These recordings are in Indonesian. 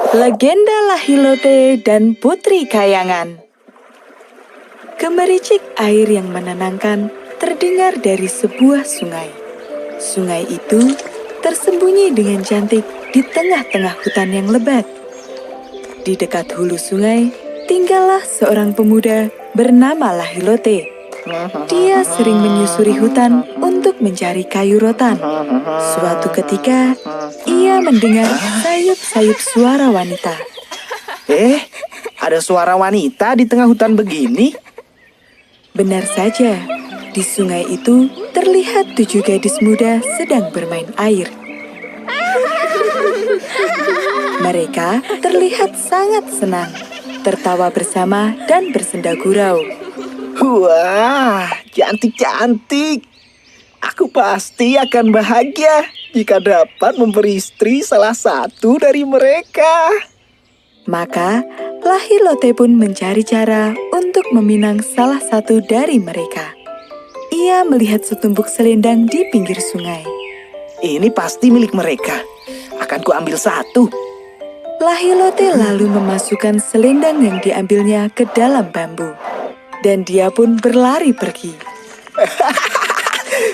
Legenda Lahilote dan Putri Kayangan. Gemericik air yang menenangkan terdengar dari sebuah sungai. Sungai itu tersembunyi dengan cantik di tengah-tengah hutan yang lebat. Di dekat hulu sungai, tinggallah seorang pemuda bernama Lahilote. Dia sering menyusuri hutan untuk mencari kayu rotan. Suatu ketika, ia mendengar sayup-sayup suara wanita. Ada suara wanita di tengah hutan begini? Benar saja, di sungai itu terlihat 7 gadis muda sedang bermain air. Mereka terlihat sangat senang, tertawa bersama dan bersenda gurau. Wah, cantik-cantik. Aku pasti akan bahagia jika dapat memberi istri salah satu dari mereka. Maka, Lahilote pun mencari cara untuk meminang salah satu dari mereka. Ia melihat setumpuk selendang di pinggir sungai. Ini pasti milik mereka. Akan kuambil satu. Lahilote lalu memasukkan selendang yang diambilnya ke dalam bambu. Dan dia pun berlari pergi.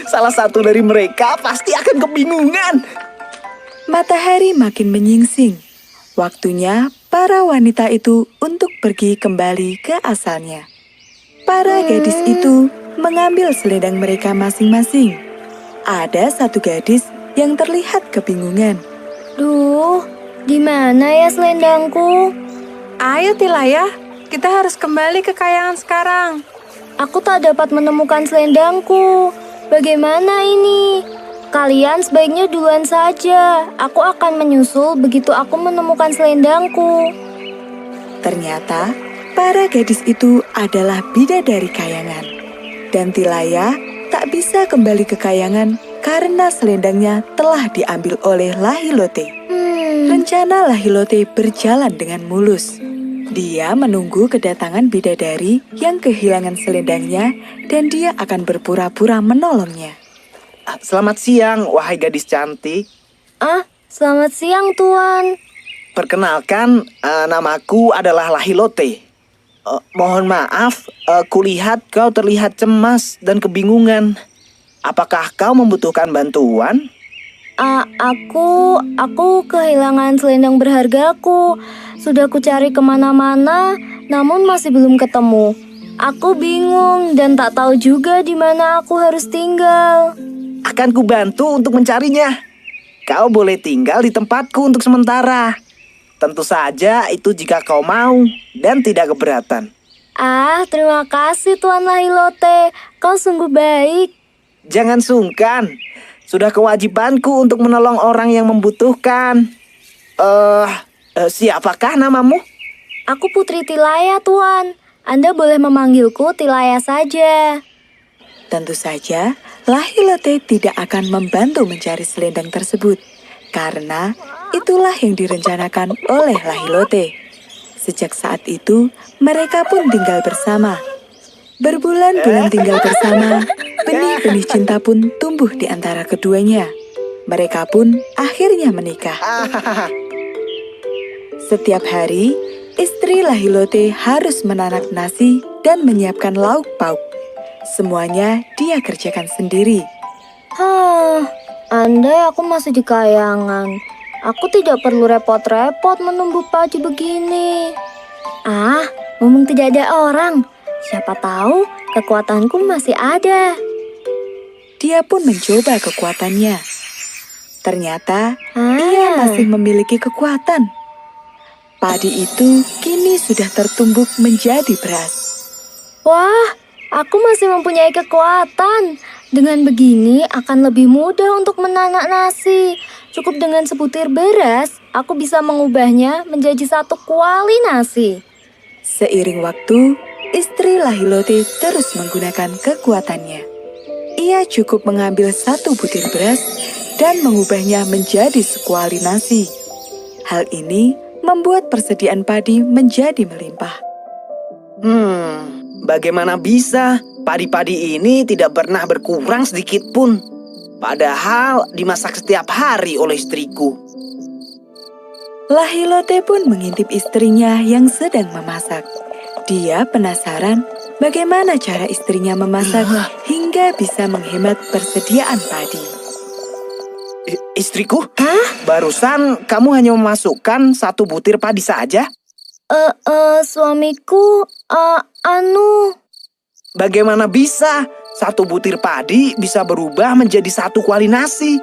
Salah satu dari mereka pasti akan kebingungan. Matahari makin menyingsing. Waktunya para wanita itu untuk pergi kembali ke asalnya. Para gadis itu mengambil selendang mereka masing-masing. Ada satu gadis yang terlihat kebingungan. Duh, di mana ya selendangku? Ayo Tilaya, kita harus kembali ke Kayangan sekarang. Aku tak dapat menemukan selendangku. Bagaimana ini? Kalian sebaiknya duluan saja. Aku akan menyusul begitu aku menemukan selendangku. Ternyata, para gadis itu adalah bidadari Kayangan. Dan Tilaya tak bisa kembali ke Kayangan karena selendangnya telah diambil oleh Lahilote. Rencana Lahilote berjalan dengan mulus. Dia menunggu kedatangan bidadari yang kehilangan selendangnya dan dia akan berpura-pura menolongnya. Selamat siang, wahai gadis cantik. Selamat siang, Tuan. Perkenalkan, namaku adalah Lahilote. Mohon maaf, kulihat kau terlihat cemas dan kebingungan. Apakah kau membutuhkan bantuan? Aku kehilangan selendang berhargaku. Sudah kucari kemana-mana, namun masih belum ketemu. Aku bingung dan tak tahu juga di mana aku harus tinggal. Akan kubantu untuk mencarinya. Kau boleh tinggal di tempatku untuk sementara. Tentu saja itu jika kau mau dan tidak keberatan. Terima kasih Tuan Lahilote. Kau sungguh baik. Jangan sungkan. Sudah kewajibanku untuk menolong orang yang membutuhkan. Siapakah namamu? Aku Putri Tilaya, Tuan. Anda boleh memanggilku Tilaya saja. Tentu saja, Lahilote tidak akan membantu mencari selendang tersebut. Karena itulah yang direncanakan oleh Lahilote. Sejak saat itu, mereka pun tinggal bersama. Berbulan-bulan tinggal bersama, benih-benih cinta pun tumbuh di antara keduanya. Mereka pun akhirnya menikah. Setiap hari, istri Lahilote harus menanak nasi dan menyiapkan lauk pauk. Semuanya dia kerjakan sendiri. Andai aku masih di Kayangan, aku tidak perlu repot-repot menumbuh padi begini. Mumpung tidak ada orang, siapa tahu kekuatanku masih ada. Dia pun mencoba kekuatannya. Ternyata ia masih memiliki kekuatan. Padi itu kini sudah tertumbuk menjadi beras. Wah, aku masih mempunyai kekuatan. Dengan begini akan lebih mudah untuk menanak nasi. Cukup dengan sebutir beras, aku bisa mengubahnya menjadi satu kuali nasi. Seiring waktu, istri Lahilote terus menggunakan kekuatannya. Ia cukup mengambil satu butir beras dan mengubahnya menjadi sekuali nasi. Hal ini membuat persediaan padi menjadi melimpah. Bagaimana bisa padi-padi ini tidak pernah berkurang sedikit pun? Padahal dimasak setiap hari oleh istriku. Lahilote pun mengintip istrinya yang sedang memasak. Dia penasaran bagaimana cara istrinya memasak hingga bisa menghemat persediaan padi. Istriku? Barusan kamu hanya memasukkan 1 butir padi saja? Suamiku, Bagaimana bisa 1 butir padi bisa berubah menjadi 1 kuali nasi?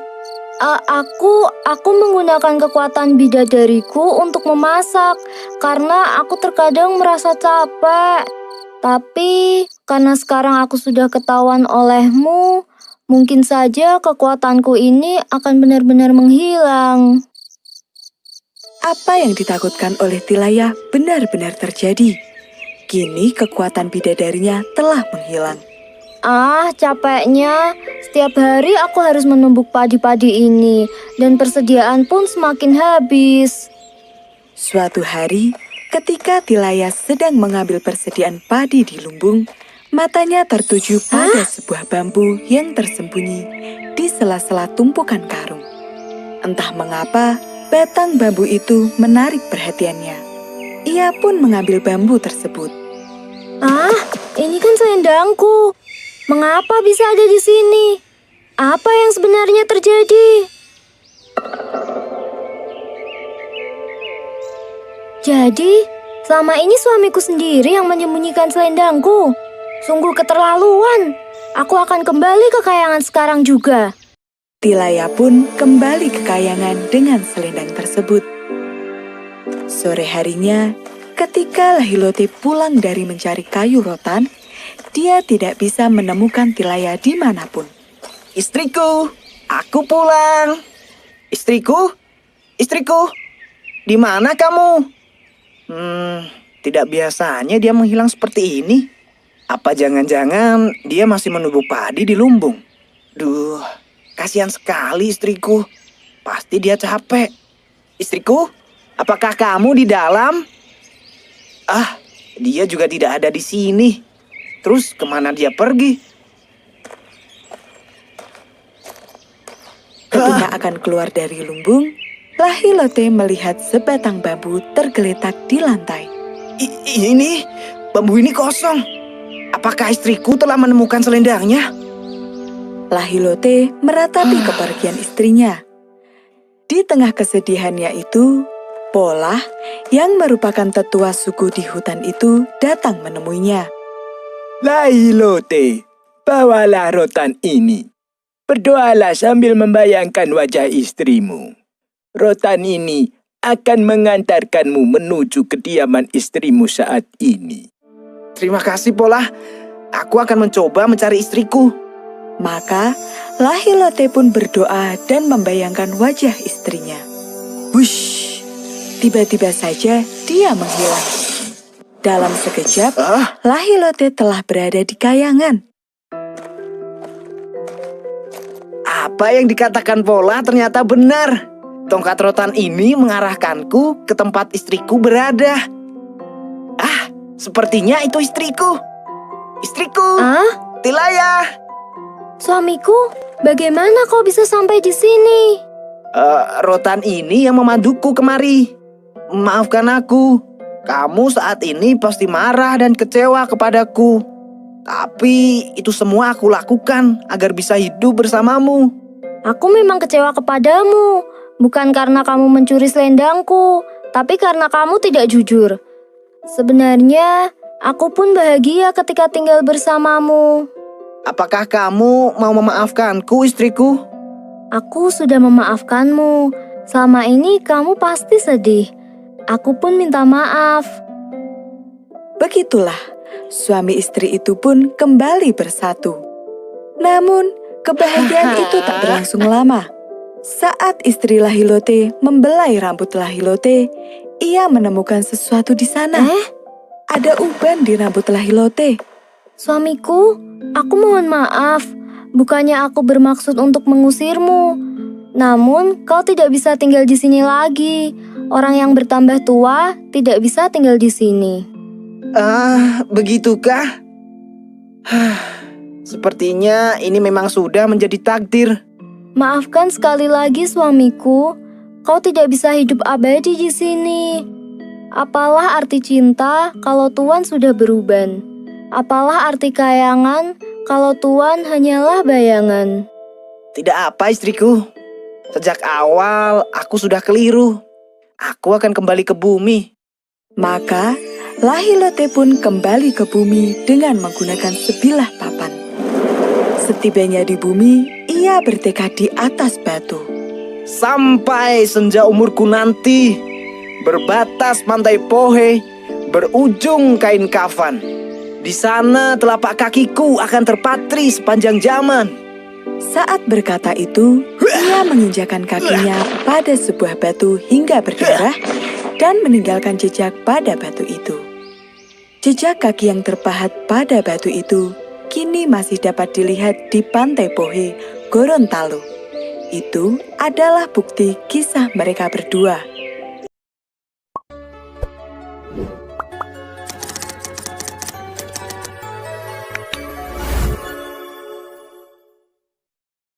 Aku menggunakan kekuatan bidadariku untuk memasak karena aku terkadang merasa capek. Tapi karena sekarang aku sudah ketahuan olehmu, mungkin saja kekuatanku ini akan benar-benar menghilang. Apa yang ditakutkan oleh Tilaya benar-benar terjadi. Kini kekuatan bidadarinya telah menghilang. Capeknya. Setiap hari aku harus menumbuk padi-padi ini dan persediaan pun semakin habis. Suatu hari, ketika Tilaya sedang mengambil persediaan padi di lumbung, matanya tertuju pada sebuah bambu yang tersembunyi di sela-sela tumpukan karung. Entah mengapa, batang bambu itu menarik perhatiannya. Ia pun mengambil bambu tersebut. Ini kan selendangku. Mengapa bisa ada di sini? Apa yang sebenarnya terjadi? Jadi, selama ini suamiku sendiri yang menyembunyikan selendangku. Sungguh keterlaluan. Aku akan kembali ke kayangan sekarang juga. Tilaya pun kembali ke kayangan dengan selendang tersebut. Sore harinya, ketika Lahilote pulang dari mencari kayu rotan, dia tidak bisa menemukan Tilaya dimanapun. Istriku, aku pulang. Istriku, di mana kamu? Tidak biasanya dia menghilang seperti ini. Apa jangan-jangan dia masih menumbuk padi di lumbung? Duh, kasihan sekali istriku. Pasti dia capek. Istriku, apakah kamu di dalam? Dia juga tidak ada di sini. Terus kemana dia pergi? Ketika akan keluar dari lumbung, Lahilote melihat sebatang bambu tergeletak di lantai. Ini, bambu ini kosong. Apakah istriku telah menemukan selendangnya? Lahilote meratapi kepergian istrinya. Di tengah kesedihannya itu, Polah yang merupakan tetua suku di hutan itu datang menemuinya. Lahilote, bawalah rotan ini. Berdoalah sambil membayangkan wajah istrimu. Rotan ini akan mengantarkanmu menuju kediaman istrimu saat ini. Terima kasih, Polah. Aku akan mencoba mencari istriku. Maka, Lahilote pun berdoa dan membayangkan wajah istrinya. Wush! Tiba-tiba saja dia menghilang. Dalam sekejap, Lahilote telah berada di kayangan. Apa yang dikatakan Polah ternyata benar. Tongkat rotan ini mengarahkanku ke tempat istriku berada. Sepertinya itu istriku. Istriku, Tilaya. Suamiku, bagaimana kau bisa sampai di sini? Rotan ini yang memanduku kemari. Maafkan aku. Kamu saat ini pasti marah dan kecewa kepadaku. Tapi itu semua aku lakukan agar bisa hidup bersamamu. Aku memang kecewa kepadamu. Bukan karena kamu mencuri selendangku, tapi karena kamu tidak jujur. Sebenarnya, aku pun bahagia ketika tinggal bersamamu. Apakah kamu mau memaafkanku, istriku? Aku sudah memaafkanmu. Selama ini kamu pasti sedih. Aku pun minta maaf. Begitulah, suami istri itu pun kembali bersatu. Namun, kebahagiaan itu tak berlangsung lama. Saat istri Lahilote membelai rambut Lahilote, ia menemukan sesuatu di sana. Ada uban di rambut Lahilote. Suamiku, aku mohon maaf. Bukannya aku bermaksud untuk mengusirmu. Namun, kau tidak bisa tinggal di sini lagi. Orang yang bertambah tua tidak bisa tinggal di sini. Begitukah? Sepertinya ini memang sudah menjadi takdir. Maafkan sekali lagi suamiku. kau tidak bisa hidup abadi di sini. Apalah arti cinta kalau Tuan sudah beruban? Apalah arti kayangan kalau Tuan hanyalah bayangan? Tidak apa istriku. Sejak awal aku sudah keliru. Aku akan kembali ke bumi. Maka Lahilote pun kembali ke bumi dengan menggunakan sebilah papan. Setibanya di bumi, ia bertekad di atas batu. Sampai senja umurku nanti, berbatas pantai Pohe, berujung kain kafan. Di sana telapak kakiku akan terpatri sepanjang zaman. Saat berkata itu, ia menginjakan kakinya pada sebuah batu hingga berdarah dan meninggalkan jejak pada batu itu. Jejak kaki yang terpahat pada batu itu kini masih dapat dilihat di pantai Pohe, Gorontalo. Itu adalah bukti kisah mereka berdua.